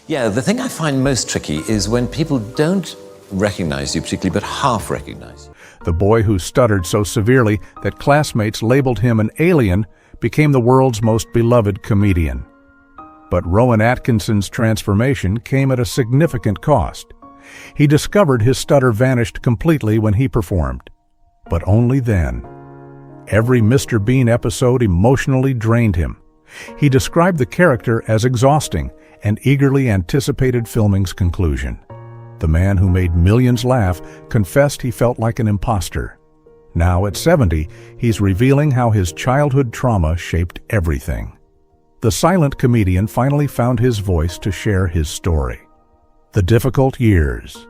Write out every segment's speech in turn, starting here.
Yeah, the thing I find most tricky is when people don't recognize you particularly, but half recognize you. The boy who stuttered so severely that classmates labeled him an alien became the world's most beloved comedian. But Rowan Atkinson's transformation came at a significant cost. He discovered his stutter vanished completely when he performed, but only then. Every Mr. Bean episode emotionally drained him. He described the character as exhausting and eagerly anticipated filming's conclusion. The man who made millions laugh confessed he felt like an imposter. Now at 70, he's revealing how his childhood trauma shaped everything. The silent comedian finally found his voice to share his story. The difficult years.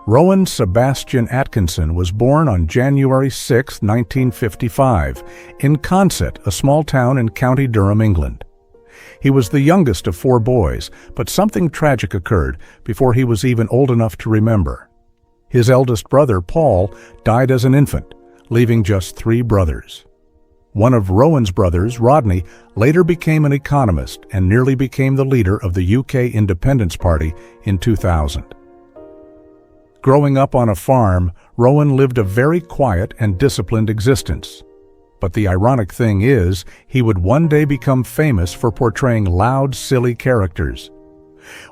Rowan Sebastian Atkinson was born on January 6, 1955, in Consett, a small town in County Durham, England. He was the youngest of 4 boys, but something tragic occurred before he was even old enough to remember. His eldest brother, Paul, died as an infant, leaving just 3 brothers. One of Rowan's brothers, Rodney, later became an economist and nearly became the leader of the UK Independence Party in 2000. Growing up on a farm, Rowan lived a very quiet and disciplined existence. But the ironic thing is, he would one day become famous for portraying loud, silly characters.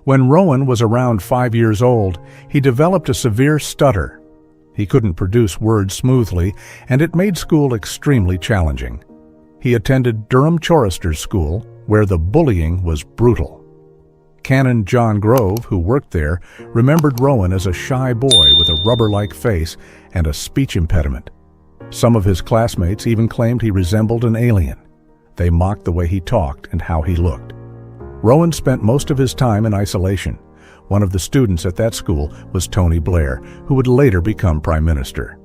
When Rowan was around 5 years old, he developed a severe stutter. He couldn't produce words smoothly, and it made school extremely challenging. He attended Durham Chorister's School, where the bullying was brutal. Canon John Grove, who worked there, remembered Rowan as a shy boy with a rubber-like face and a speech impediment. Some of his classmates even claimed he resembled an alien. They mocked the way he talked and how he looked. Rowan spent most of his time in isolation. One of the students at that school was Tony Blair, who would later become Prime Minister.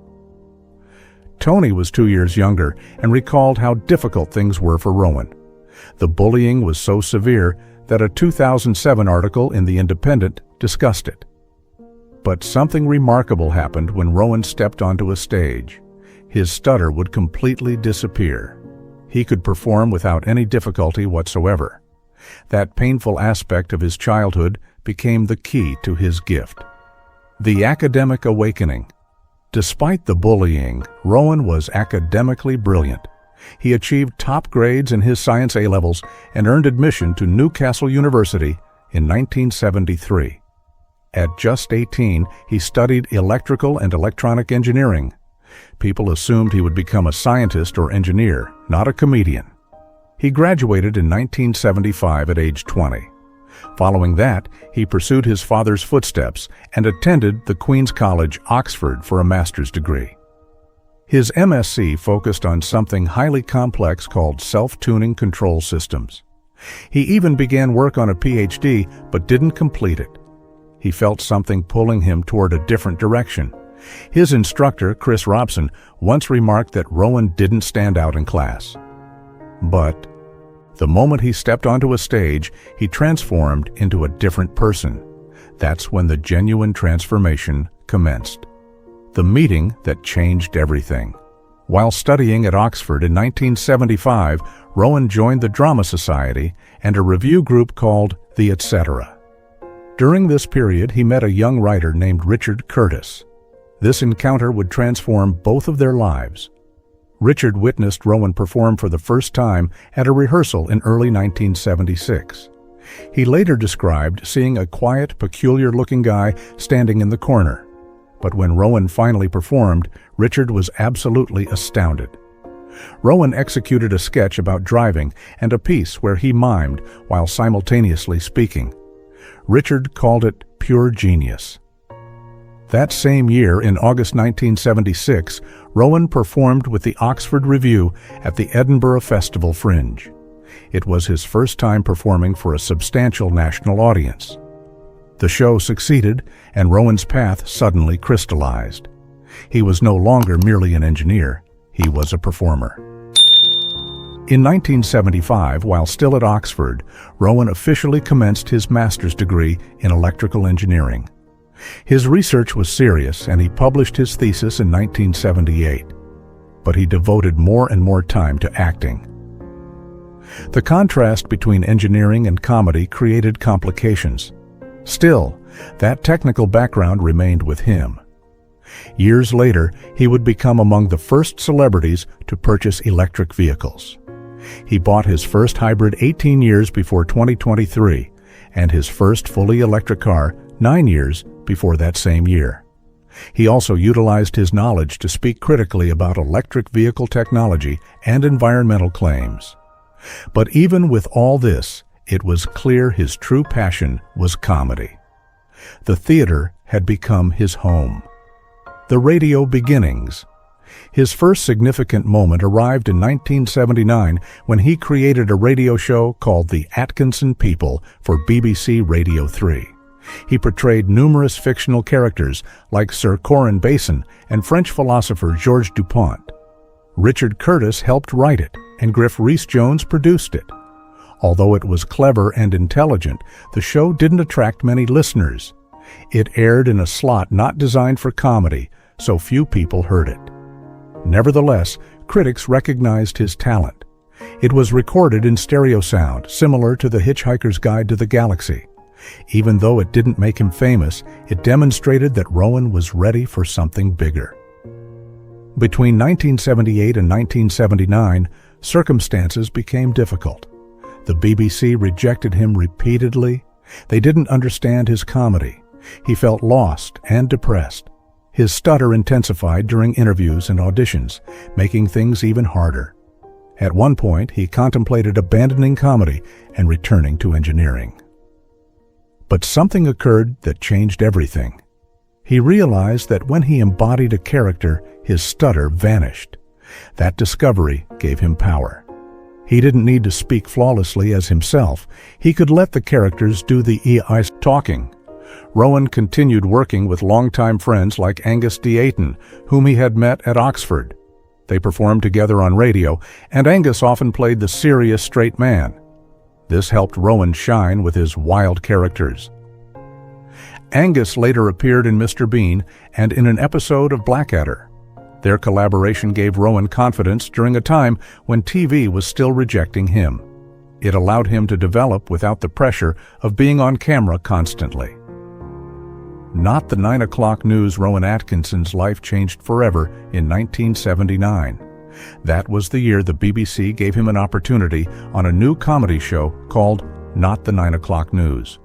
Tony was 2 years younger and recalled how difficult things were for Rowan. The bullying was so severe that a 2007 article in The Independent discussed it. But something remarkable happened when Rowan stepped onto a stage. His stutter would completely disappear. He could perform without any difficulty whatsoever. That painful aspect of his childhood became the key to his gift. The academic awakening. Despite the bullying, Rowan was academically brilliant. He achieved top grades in his science A-levels and earned admission to Newcastle University in 1973. At just 18, he studied electrical and electronic engineering. People assumed he would become a scientist or engineer, not a comedian. He graduated in 1975 at age 20. Following that, he pursued his father's footsteps and attended the Queen's College, Oxford, for a master's degree. His MSc focused on something highly complex called self-tuning control systems. He even began work on a PhD, but didn't complete it. He felt something pulling him toward a different direction. His instructor, Chris Robson, once remarked that Rowan didn't stand out in class. But the moment he stepped onto a stage, he transformed into a different person. That's when the genuine transformation commenced. The meeting that changed everything. While studying at Oxford in 1975, Rowan joined the Drama Society and a review group called The Etc. During this period, he met a young writer named Richard Curtis. This encounter would transform both of their lives. Richard witnessed Rowan perform for the first time at a rehearsal in early 1976. He later described seeing a quiet, peculiar-looking guy standing in the corner. But when Rowan finally performed, Richard was absolutely astounded. Rowan executed a sketch about driving and a piece where he mimed while simultaneously speaking. Richard called it pure genius. That same year, in August 1976, Rowan performed with the Oxford Review at the Edinburgh Festival Fringe. It was his first time performing for a substantial national audience. The show succeeded, and Rowan's path suddenly crystallized. He was no longer merely an engineer, he was a performer. In 1975, while still at Oxford, Rowan officially commenced his master's degree in electrical engineering. His research was serious, and he published his thesis in 1978. But he devoted more and more time to acting. The contrast between engineering and comedy created complications. Still, that technical background remained with him. Years later, he would become among the first celebrities to purchase electric vehicles. He bought his first hybrid 18 years before 2023, and his first fully electric car 9 years before that same year. He also utilized his knowledge to speak critically about electric vehicle technology and environmental claims. But even with all this, it was clear his true passion was comedy. The theater had become his home. The radio beginnings. His first significant moment arrived in 1979 when he created a radio show called The Atkinson People for BBC Radio 3. He portrayed numerous fictional characters like Sir Corin Basin and French philosopher Georges Dupont. Richard Curtis helped write it, and Griff Rhys-Jones produced it. Although it was clever and intelligent, the show didn't attract many listeners. It aired in a slot not designed for comedy, so few people heard it. Nevertheless, critics recognized his talent. It was recorded in stereo sound, similar to The Hitchhiker's Guide to the Galaxy. Even though it didn't make him famous, it demonstrated that Rowan was ready for something bigger. Between 1978 and 1979, circumstances became difficult. The BBC rejected him repeatedly. They didn't understand his comedy. He felt lost and depressed. His stutter intensified during interviews and auditions, making things even harder. At one point, he contemplated abandoning comedy and returning to engineering. But something occurred that changed everything. He realized that when he embodied a character, his stutter vanished. That discovery gave him power. He didn't need to speak flawlessly as himself. He could let the characters do the EI talking. Rowan continued working with longtime friends like Angus Deayton, whom he had met at Oxford. They performed together on radio, and Angus often played the serious straight man. This helped Rowan shine with his wild characters. Angus later appeared in Mr. Bean and in an episode of Blackadder. Their collaboration gave Rowan confidence during a time when TV was still rejecting him. It allowed him to develop without the pressure of being on camera constantly. Not the 9 o'clock news. Rowan Atkinson's life changed forever in 1979. That was the year the BBC gave him an opportunity on a new comedy show called Not the 9 o'clock News.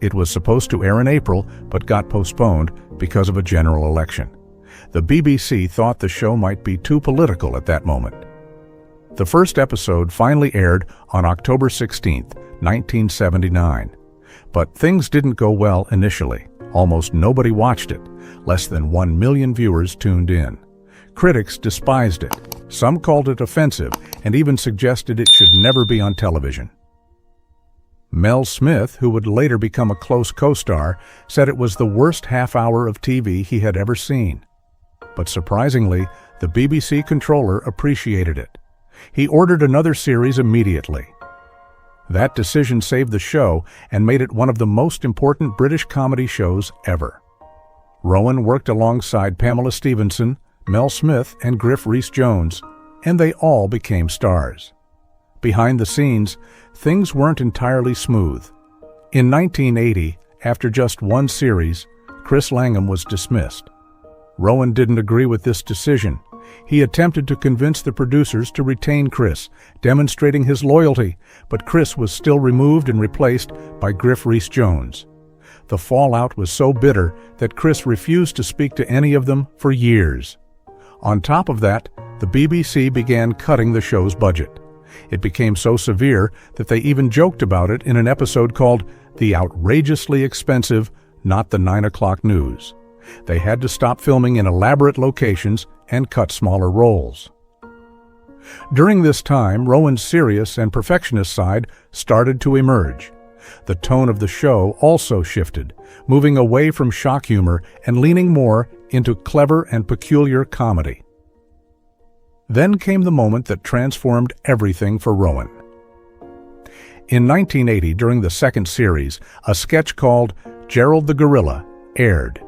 It was supposed to air in April, but got postponed because of a general election. The BBC thought the show might be too political at that moment. The first episode finally aired on October 16, 1979. But things didn't go well initially. Almost nobody watched it. Less than 1 million viewers tuned in. Critics despised it. Some called it offensive and even suggested it should never be on television. Mel Smith, who would later become a close co-star, said it was the worst half hour of TV he had ever seen. But surprisingly, the BBC controller appreciated it. He ordered another series immediately. That decision saved the show and made it one of the most important British comedy shows ever. Rowan worked alongside Pamela Stephenson, Mel Smith, and Griff Rhys-Jones, and they all became stars. Behind the scenes, things weren't entirely smooth. In 1980, after just one series, Chris Langham was dismissed. Rowan didn't agree with this decision. He attempted to convince the producers to retain Chris, demonstrating his loyalty, but Chris was still removed and replaced by Griff Rhys-Jones. The fallout was so bitter that Chris refused to speak to any of them for years. On top of that, the BBC began cutting the show's budget. It became so severe that they even joked about it in an episode called The Outrageously Expensive Not the 9 O'Clock News. They had to stop filming in elaborate locations and cut smaller roles. During this time, Rowan's serious and perfectionist side started to emerge. The tone of the show also shifted, moving away from shock humor and leaning more into clever and peculiar comedy. Then came the moment that transformed everything for Rowan. In 1980, during the second series, a sketch called Gerald the Gorilla aired.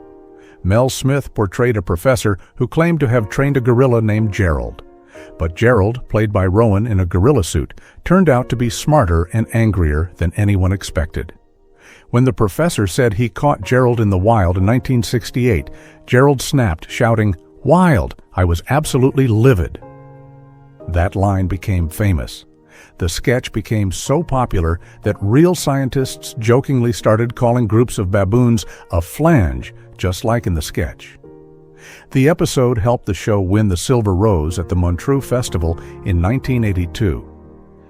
Mel Smith portrayed a professor who claimed to have trained a gorilla named Gerald. But Gerald, played by Rowan in a gorilla suit, turned out to be smarter and angrier than anyone expected. When the professor said he caught Gerald in the wild in 1968, Gerald snapped, shouting, "Wild! I was absolutely livid." That line became famous. The sketch became so popular that real scientists jokingly started calling groups of baboons a flange, just like in the sketch. The episode helped the show win the Silver Rose at the Montreux Festival in 1982.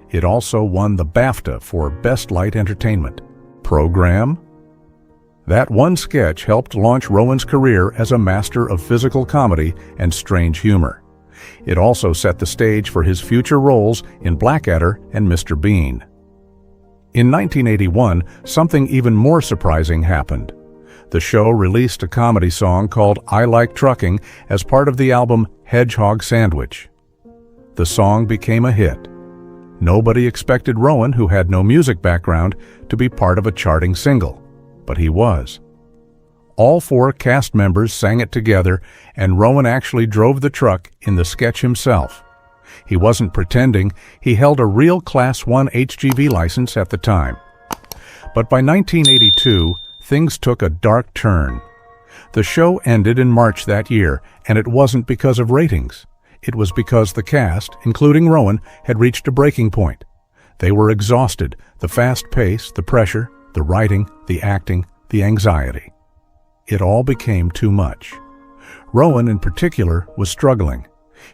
It also won the BAFTA for Best Light Entertainment. Program? That one sketch helped launch Rowan's career as a master of physical comedy and strange humor. It also set the stage for his future roles in Blackadder and Mr. Bean. In 1981, something even more surprising happened. The show released a comedy song called "I Like Trucking" as part of the album Hedgehog Sandwich. The song became a hit. Nobody expected Rowan, who had no music background, to be part of a charting single, but he was. All 4 cast members sang it together, and Rowan actually drove the truck in the sketch himself. He wasn't pretending, he held a real Class 1 HGV license at the time. But by 1982, things took a dark turn. The show ended in March that year, and it wasn't because of ratings. It was because the cast, including Rowan, had reached a breaking point. They were exhausted, the fast pace, the pressure, the writing, the acting, the anxiety. It all became too much. Rowan, in particular, was struggling.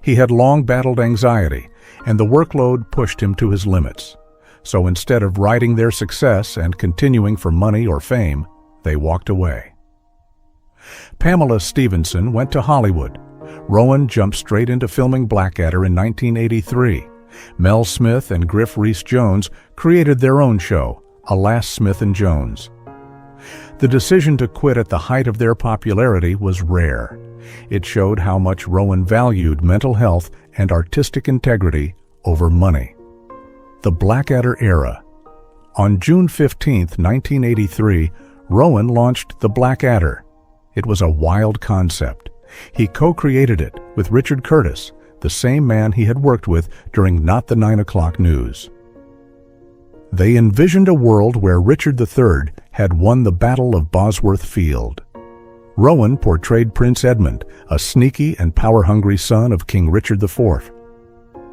He had long battled anxiety, and the workload pushed him to his limits. So instead of riding their success and continuing for money or fame, they walked away. Pamela Stephenson went to Hollywood. Rowan jumped straight into filming Blackadder in 1983. Mel Smith and Griff Rhys-Jones created their own show, Alas, Smith and Jones. The decision to quit at the height of their popularity was rare. It showed how much Rowan valued mental health and artistic integrity over money. The Blackadder era. On June 15, 1983, Rowan launched The Blackadder. It was a wild concept. He co-created it with Richard Curtis, the same man he had worked with during Not the 9 O'Clock News. They envisioned a world where Richard III had won the Battle of Bosworth Field. Rowan portrayed Prince Edmund, a sneaky and power-hungry son of King Richard IV.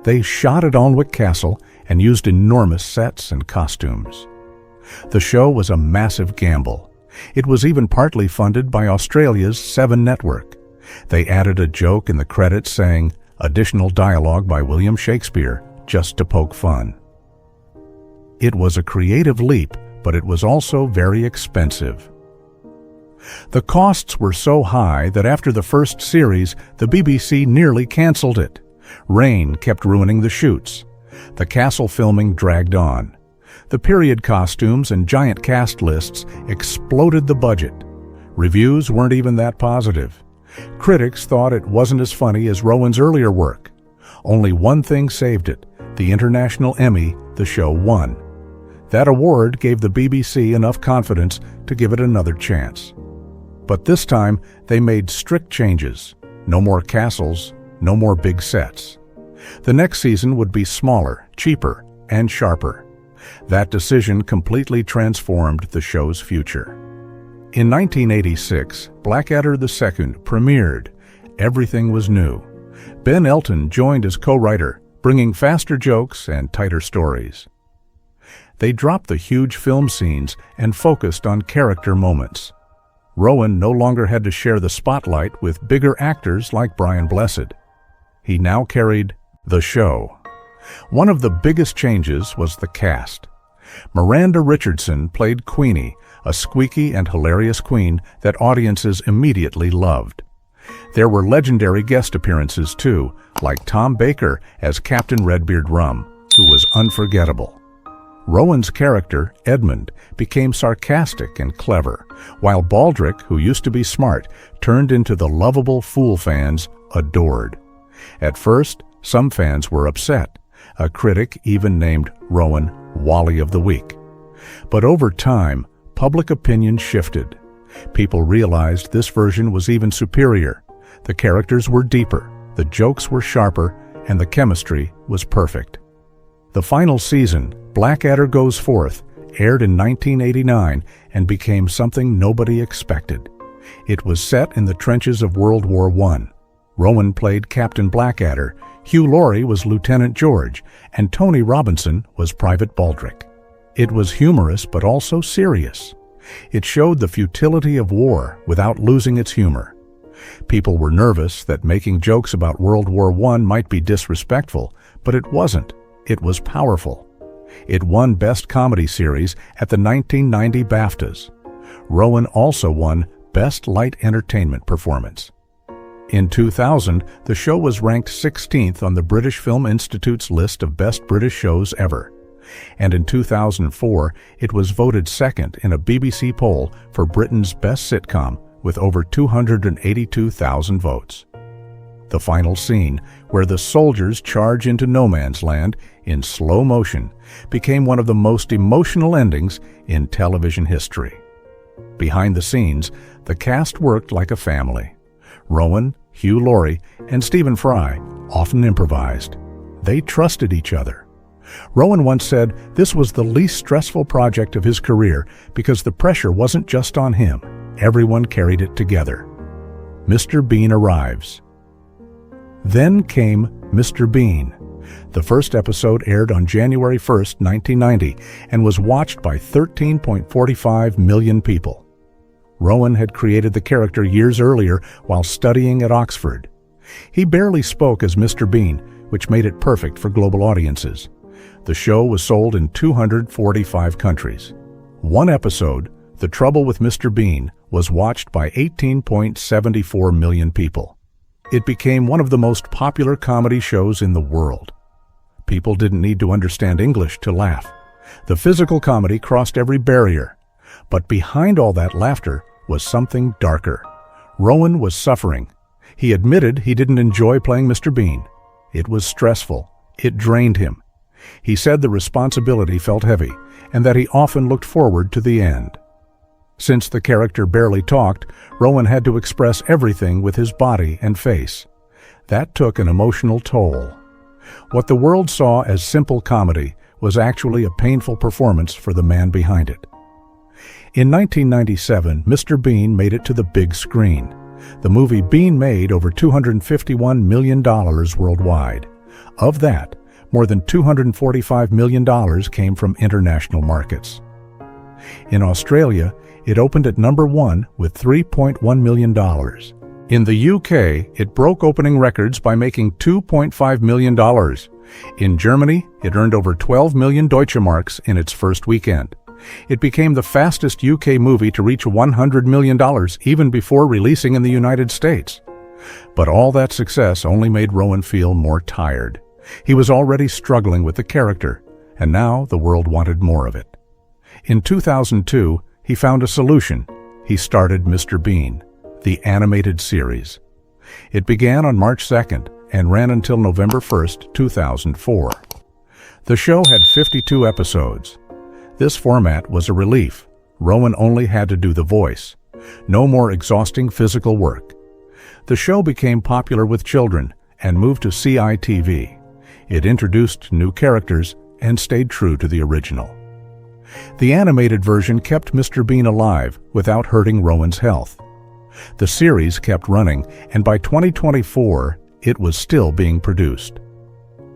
They shot at Alnwick Castle and used enormous sets and costumes. The show was a massive gamble. It was even partly funded by Australia's 7 Network. They added a joke in the credits saying, "Additional dialogue by William Shakespeare," just to poke fun. It was a creative leap, but it was also very expensive. The costs were so high that after the first series, the BBC nearly canceled it. Rain kept ruining the shoots. The castle filming dragged on. The period costumes and giant cast lists exploded the budget. Reviews weren't even that positive. Critics thought it wasn't as funny as Rowan's earlier work. Only one thing saved it: the International Emmy the show won. That award gave the BBC enough confidence to give it another chance. But this time, they made strict changes. No more castles, no more big sets. The next season would be smaller, cheaper, and sharper. That decision completely transformed the show's future. In 1986, Blackadder II premiered. Everything was new. Ben Elton joined as co-writer, bringing faster jokes and tighter stories. They dropped the huge film scenes and focused on character moments. Rowan no longer had to share the spotlight with bigger actors like Brian Blessed. He now carried the show. One of the biggest changes was the cast. Miranda Richardson played Queenie, a squeaky and hilarious queen that audiences immediately loved. There were legendary guest appearances too, like Tom Baker as Captain Redbeard Rum, who was unforgettable. Rowan's character, Edmund, became sarcastic and clever, while Baldrick, who used to be smart, turned into the lovable fool fans adored. At first, some fans were upset. A critic even named Rowan Wally of the Week. But over time, public opinion shifted. People realized this version was even superior. The characters were deeper, the jokes were sharper, and the chemistry was perfect. The final season, Blackadder Goes Forth, aired in 1989 and became something nobody expected. It was set in the trenches of World War I. Rowan played Captain Blackadder, Hugh Laurie was Lieutenant George, and Tony Robinson was Private Baldrick. It was humorous but also serious. It showed the futility of war without losing its humor. People were nervous that making jokes about World War I might be disrespectful, but it wasn't. It was powerful. It won Best Comedy Series at the 1990 BAFTAs. Rowan also won Best Light Entertainment Performance. In 2000, the show was ranked 16th on the British Film Institute's list of best British shows ever. And in 2004, it was voted second in a BBC poll for Britain's best sitcom with over 282,000 votes. The final scene, where the soldiers charge into no man's land in slow motion, became one of the most emotional endings in television history. Behind the scenes, the cast worked like a family. Rowan, Hugh Laurie, and Stephen Fry often improvised. They trusted each other. Rowan once said this was the least stressful project of his career because the pressure wasn't just on him. Everyone carried it together. Mr. Bean arrives. Then came Mr. Bean. The first episode aired on January 1st, 1990, and was watched by 13.45 million people. Rowan had created the character years earlier while studying at Oxford. He barely spoke as Mr. Bean, which made it perfect for global audiences. The show was sold in 245 countries. One episode, The Trouble with Mr. Bean, was watched by 18.74 million people. It became one of the most popular comedy shows in the world. People didn't need to understand English to laugh. The physical comedy crossed every barrier. But behind all that laughter was something darker. Rowan was suffering. He admitted he didn't enjoy playing Mr. Bean. It was stressful. It drained him. He said the responsibility felt heavy, and that he often looked forward to the end. Since the character barely talked, Rowan had to express everything with his body and face. That took an emotional toll. What the world saw as simple comedy was actually a painful performance for the man behind it. In 1997, Mr. Bean made it to the big screen. The movie Bean made over $251 million worldwide. Of that, more than $245 million came from international markets. In Australia, it opened at number 1 with $3.1 million. In the UK, it broke opening records by making $2.5 million. In Germany, it earned over 12 million Deutsche Marks in its first weekend. It became the fastest UK movie to reach $100 million even before releasing in the United States. But all that success only made Rowan feel more tired. He was already struggling with the character, and now the world wanted more of it. In 2002, he found a solution. He started Mr. Bean, the animated series. It began on March 2nd and ran until November 1st, 2004. The show had 52 episodes. This format was a relief. Rowan only had to do the voice. No more exhausting physical work. The show became popular with children and moved to CITV. It introduced new characters and stayed true to the original. The animated version kept Mr. Bean alive without hurting Rowan's health. The series kept running, and by 2024, it was still being produced.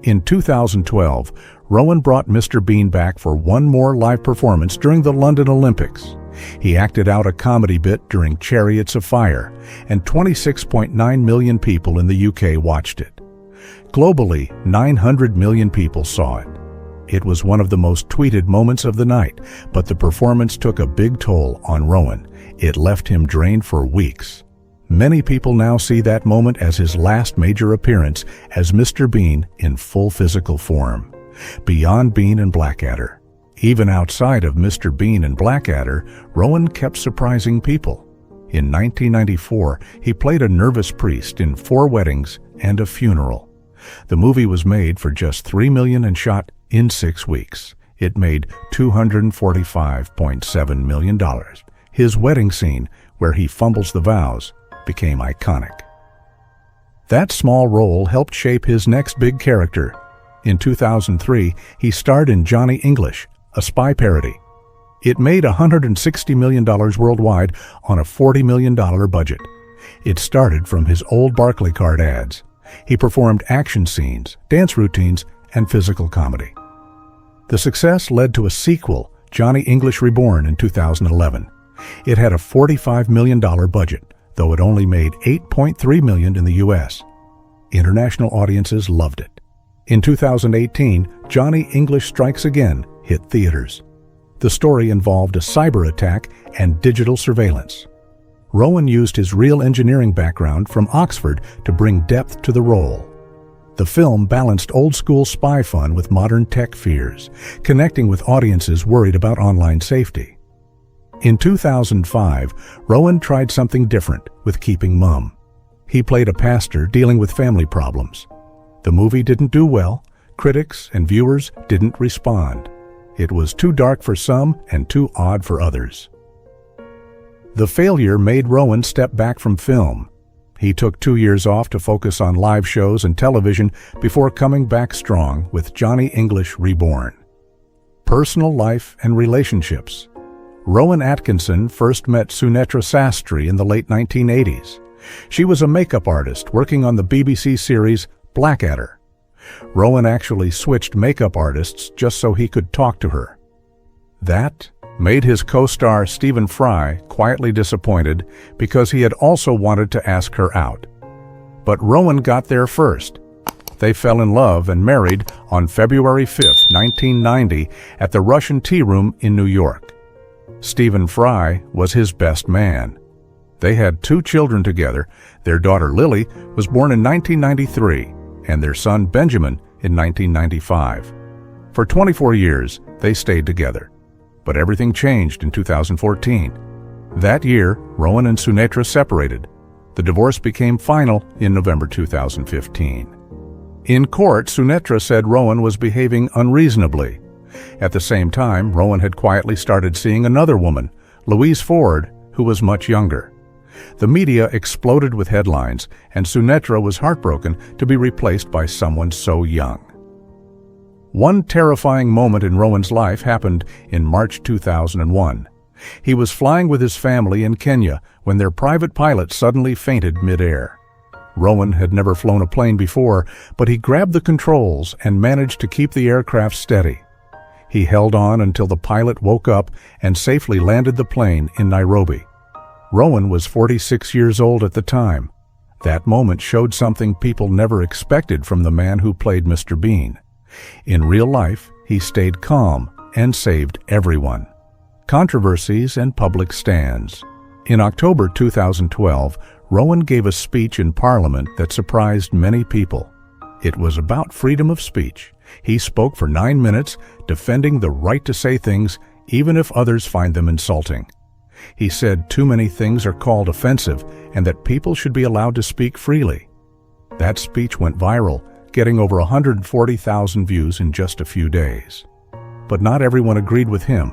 In 2012, Rowan brought Mr. Bean back for one more live performance during the London Olympics. He acted out a comedy bit during Chariots of Fire, and 26.9 million people in the UK watched it. Globally, 900 million people saw it. It was one of the most tweeted moments of the night, but the performance took a big toll on Rowan. It left him drained for weeks. Many people now see that moment as his last major appearance as Mr. Bean in full physical form. Beyond Bean and Blackadder, even outside of Mr. Bean and Blackadder, Rowan kept surprising people. In 1994, he played a nervous priest in 4 weddings and a funeral. The movie was made for just $3 million and shot in 6 weeks. It made $245.7 million. His wedding scene, where he fumbles the vows, became iconic. That small role helped shape his next big character. In 2003, he starred in Johnny English, a spy parody. It made $160 million worldwide on a $40 million budget. It started from his old Barclaycard ads. He performed action scenes, dance routines, and physical comedy. The success led to a sequel, Johnny English Reborn, in 2011. It had a $45 million budget, though it only made $8.3 million in the U.S. International audiences loved it. In 2018, Johnny English Strikes Again hit theaters. The story involved a cyber attack and digital surveillance. Rowan used his real engineering background from Oxford to bring depth to the role. The film balanced old-school spy fun with modern tech fears, connecting with audiences worried about online safety. In 2005, Rowan tried something different with Keeping Mum. He played a pastor dealing with family problems. The movie didn't do well. Critics and viewers didn't respond. It was too dark for some and too odd for others. The failure made Rowan step back from film. He took 2 years off to focus on live shows and television before coming back strong with Johnny English Reborn. Personal life and relationships. Rowan Atkinson first met Sunetra Sastry in the late 1980s. She was a makeup artist working on the BBC series Blackadder. Rowan actually switched makeup artists just so he could talk to her. That made his co-star Stephen Fry quietly disappointed because he had also wanted to ask her out. But Rowan got there first. They fell in love and married on February 5, 1990, at the Russian Tea Room in New York. Stephen Fry was his best man. They had 2 children together. Their daughter Lily was born in 1993, and their son Benjamin in 1995. For 24 years, they stayed together. But everything changed in 2014. That year, Rowan and Sunetra separated. The divorce became final in November 2015. In court, Sunetra said Rowan was behaving unreasonably. At the same time, Rowan had quietly started seeing another woman, Louise Ford, who was much younger. The media exploded with headlines, and Sunetra was heartbroken to be replaced by someone so young. One terrifying moment in Rowan's life happened in March 2001. He was flying with his family in Kenya when their private pilot suddenly fainted mid-air. Rowan had never flown a plane before, but he grabbed the controls and managed to keep the aircraft steady. He held on until the pilot woke up and safely landed the plane in Nairobi. Rowan was 46 years old at the time. That moment showed something people never expected from the man who played Mr. Bean. In real life, he stayed calm and saved everyone. Controversies and public stands. In October 2012, Rowan gave a speech in Parliament that surprised many people. It was about freedom of speech. He spoke for 9 minutes, defending the right to say things, even if others find them insulting. He said too many things are called offensive and that people should be allowed to speak freely. That speech went viral, getting over 140,000 views in just a few days. But not everyone agreed with him.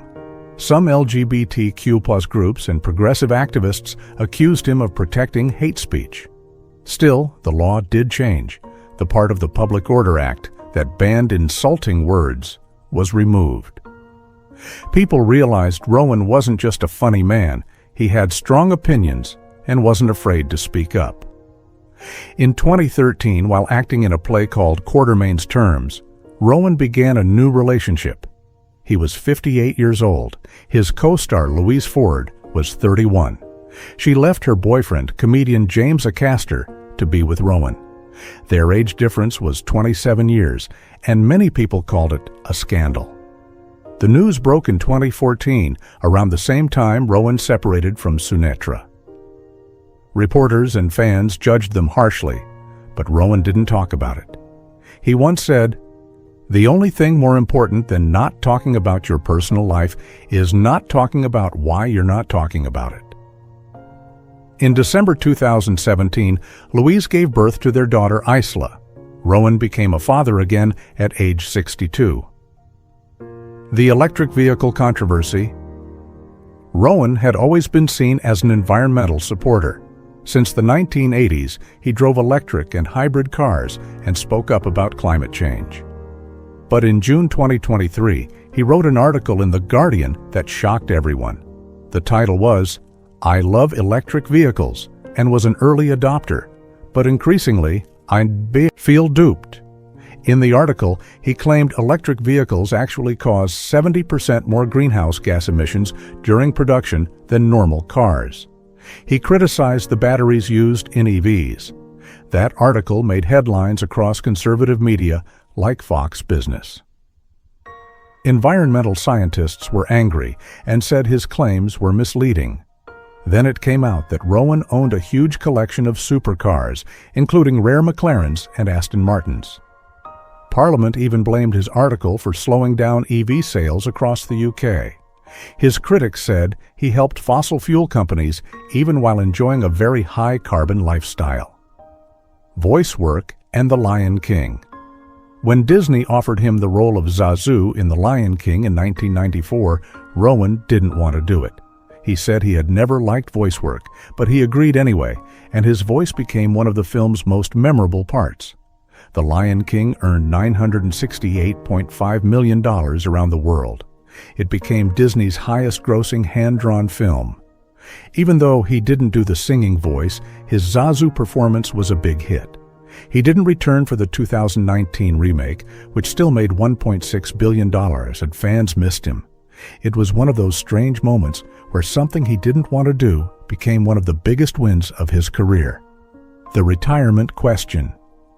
Some LGBTQ+ groups and progressive activists accused him of protecting hate speech. Still, the law did change. The part of the Public Order Act that banned insulting words was removed. People realized Rowan wasn't just a funny man. He had strong opinions and wasn't afraid to speak up. In 2013, while acting in a play called Quartermain's Terms, Rowan began a new relationship. He was 58 years old. His co-star, Louise Ford, was 31. She left her boyfriend, comedian James Acaster, to be with Rowan. Their age difference was 27 years, and many people called it a scandal. The news broke in 2014, around the same time Rowan separated from Sunetra. Reporters and fans judged them harshly, but Rowan didn't talk about it. He once said, "The only thing more important than not talking about your personal life is not talking about why you're not talking about it." In December 2017, Louise gave birth to their daughter Isla. Rowan became a father again at age 62. The electric vehicle controversy. Rowan had always been seen as an environmental supporter. Since the 1980s, he drove electric and hybrid cars and spoke up about climate change. But in June 2023, he wrote an article in The Guardian that shocked everyone. The title was, "I love electric vehicles," and was an early adopter, but increasingly, I feel duped. In the article, he claimed electric vehicles actually cause 70% more greenhouse gas emissions during production than normal cars. He criticized the batteries used in EVs. That article made headlines across conservative media like Fox Business. Environmental scientists were angry and said his claims were misleading. Then it came out that Rowan owned a huge collection of supercars, including rare McLarens and Aston Martins. Parliament even blamed his article for slowing down EV sales across the UK. His critics said he helped fossil fuel companies even while enjoying a very high carbon lifestyle. Voice work and The Lion King. When Disney offered him the role of Zazu in The Lion King in 1994, Rowan didn't want to do it. He said he had never liked voice work, but he agreed anyway, and his voice became one of the film's most memorable parts. The Lion King earned $968.5 million around the world. It became Disney's highest-grossing hand-drawn film. Even though he didn't do the singing voice, his Zazu performance was a big hit. He didn't return for the 2019 remake, which still made $1.6 billion, and fans missed him. It was one of those strange moments where something he didn't want to do became one of the biggest wins of his career. The retirement question.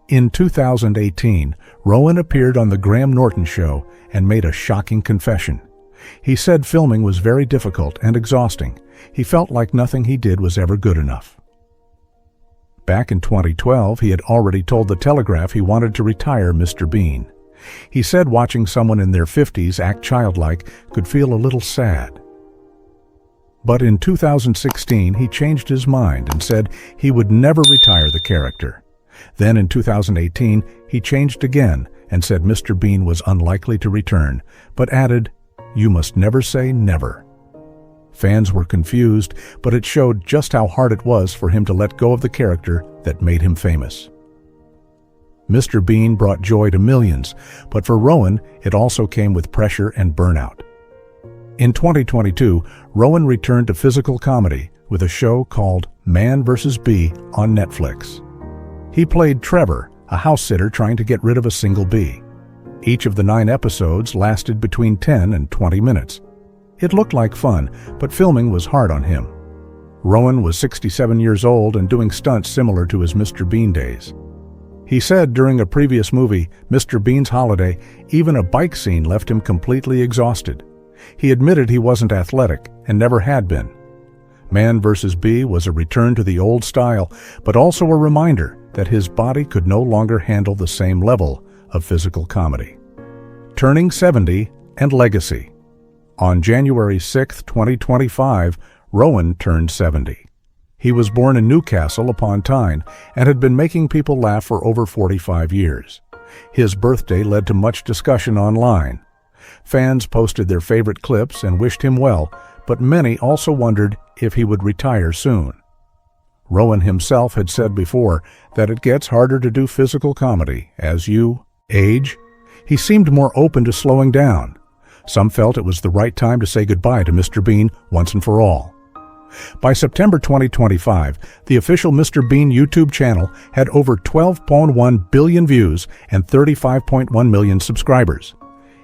In 2018, Rowan appeared on The Graham Norton Show and made a shocking confession. He said filming was very difficult and exhausting. He felt like nothing he did was ever good enough. Back in 2012, he had already told The Telegraph he wanted to retire Mr. Bean. He said watching someone in their 50s act childlike could feel a little sad. But in 2016, he changed his mind and said he would never retire the character. Then in 2018, he changed again and said Mr. Bean was unlikely to return, but added, "You must never say never." Fans were confused, but it showed just how hard it was for him to let go of the character that made him famous. Mr. Bean brought joy to millions, but for Rowan, it also came with pressure and burnout. In 2022, Rowan returned to physical comedy with a show called Man vs. Bee on Netflix. He played Trevor, a house-sitter trying to get rid of a single bee. Each of the 9 episodes lasted between 10 and 20 minutes. It looked like fun, but filming was hard on him. Rowan was 67 years old and doing stunts similar to his Mr. Bean days. He said during a previous movie, Mr. Bean's Holiday, even a bike scene left him completely exhausted. He admitted he wasn't athletic and never had been. Man vs. Bee was a return to the old style, but also a reminder that his body could no longer handle the same level of physical comedy. Turning 70 and legacy. On January 6, 2025, Rowan turned 70. He was born in Newcastle upon Tyne and had been making people laugh for over 45 years. His birthday led to much discussion online. Fans posted their favorite clips and wished him well, but many also wondered if he would retire soon. Rowan himself had said before that it gets harder to do physical comedy as you age. He seemed more open to slowing down. Some felt it was the right time to say goodbye to Mr. Bean once and for all. By September 2025, the official Mr. Bean YouTube channel had over 12.1 billion views and 35.1 million subscribers.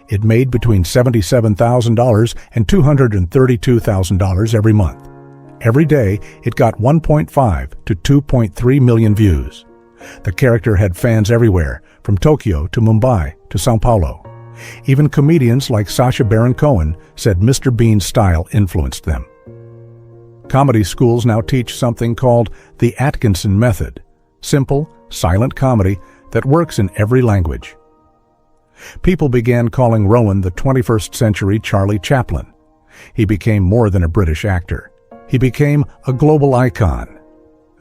It made between $77,000 and $232,000 every month. Every day, it got 1.5 to 2.3 million views. The character had fans everywhere, from Tokyo to Mumbai to São Paulo. Even comedians like Sacha Baron Cohen said Mr. Bean's style influenced them. Comedy schools now teach something called the Atkinson method, simple, silent comedy that works in every language. People began calling Rowan the 21st century Charlie Chaplin. He became more than a British actor. He became a global icon.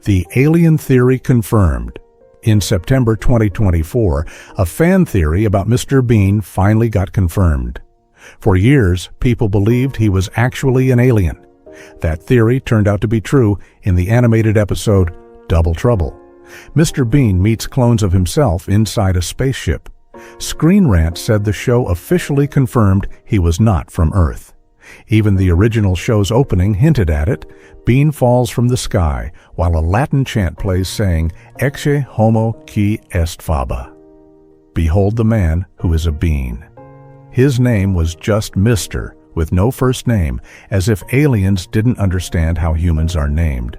The alien theory confirmed. In September 2024, a fan theory about Mr. Bean finally got confirmed. For years, people believed he was actually an alien. That theory turned out to be true in the animated episode Double Trouble. Mr. Bean meets clones of himself inside a spaceship. Screen Rant said the show officially confirmed he was not from Earth. Even the original show's opening hinted at it. Bean falls from the sky, while a Latin chant plays saying, Ecce homo qui est faba. Behold the man who is a bean. His name was just Mr., with no first name, as if aliens didn't understand how humans are named.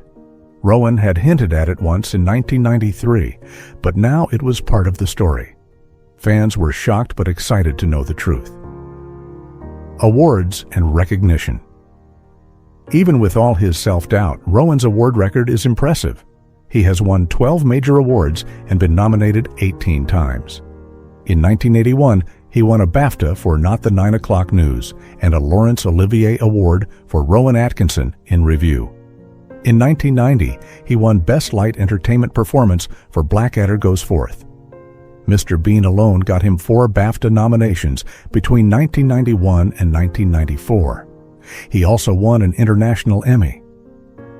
Rowan had hinted at it once in 1993, but now it was part of the story. Fans were shocked but excited to know the truth. Awards and recognition. Even with all his self-doubt, Rowan's award record is impressive. He has won 12 major awards and been nominated 18 times. In 1981, he won a BAFTA for Not the 9 O'Clock News and a Laurence Olivier Award for Rowan Atkinson in Review. In 1990, he won Best Light Entertainment Performance for Blackadder Goes Forth. Mr. Bean alone got him 4 BAFTA nominations between 1991 and 1994. He also won an International Emmy.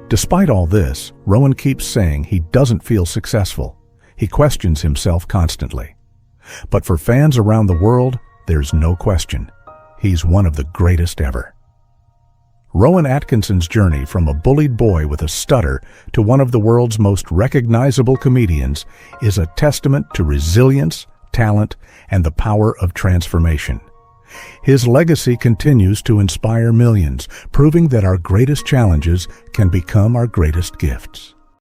Despite all this, Rowan keeps saying he doesn't feel successful. He questions himself constantly. But for fans around the world, there's no question. He's one of the greatest ever. Rowan Atkinson's journey from a bullied boy with a stutter to one of the world's most recognizable comedians is a testament to resilience, talent, and the power of transformation. His legacy continues to inspire millions, proving that our greatest challenges can become our greatest gifts.